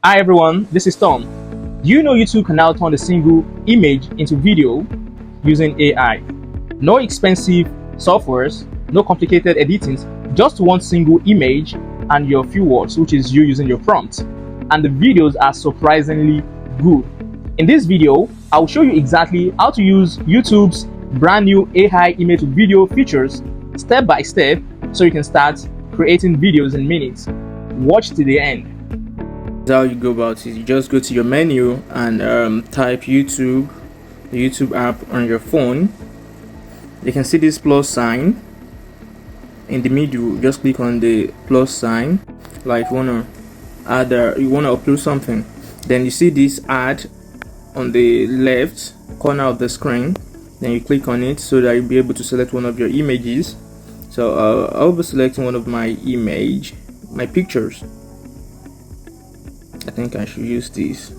Hi everyone, this is Tom. Do you know YouTube can now turn a single image into video using AI? No expensive softwares, no complicated editing, just one single image and your few words, which is you using your prompt. And the videos are surprisingly good. In this video, I'll show you exactly how to use YouTube's brand new AI image to video features step by step so you can start creating videos in minutes. Watch to the end. How you go about it, you just go to your menu and type YouTube, the YouTube app on your phone. You can see this plus sign in the middle. Just click on the plus sign, like you wanna add you wanna upload something. Then you see this add on the left corner of the screen. Then you click on it so that you'll be able to select one of your images. So I'll be selecting one of my pictures. I think I should use this.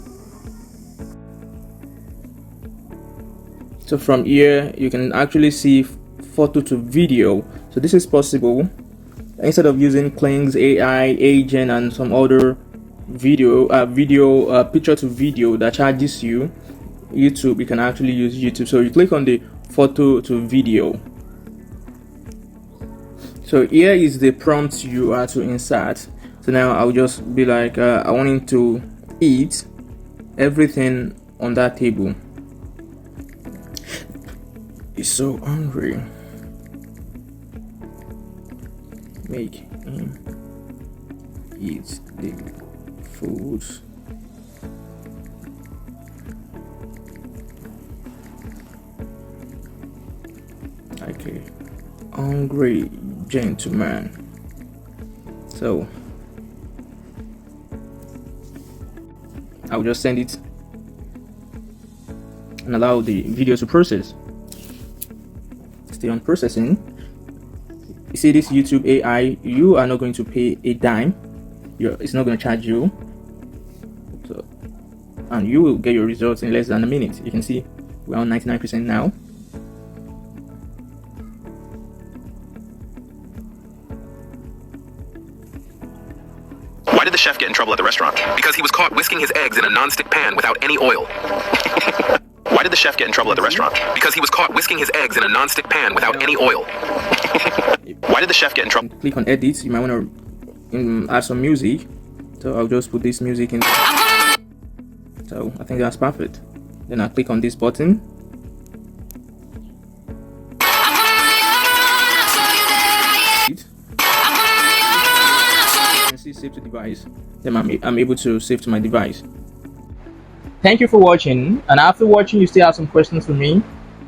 So from here you can actually see photo to video. So this is possible. Instead of using Kling's AI agent and some other picture to video that charges you can actually use YouTube. So you click on the photo to video. So here is the prompt you are to insert. So now I'll just be like, I want him to eat everything on that table. He's so hungry. Make him eat the food. Like a hungry gentleman. So I'll just send it and allow the video to process. Stay on processing. You see this YouTube AI, you are not going to pay a dime. It's not going to charge you. So, and you will get your results in less than a minute. You can see we're on 99% now. Why did the chef get in trouble at the restaurant? Because he was caught whisking his eggs in a non-stick pan without any oil. Why did the chef get in trouble at the restaurant? Because he was caught whisking his eggs in a non-stick pan without any oil. Why did the chef get in trouble? Click on edit. You might want to add some music. So I'll just put this music in. So I think that's perfect. Then I'll click on this button. See save to device. Then I'm able to save to my device. Thank you for watching, and after watching you still have some questions for me,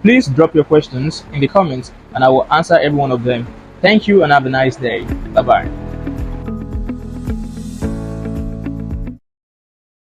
please drop your questions in the comments and I will answer every one of them. Thank you and have a nice day. Bye bye.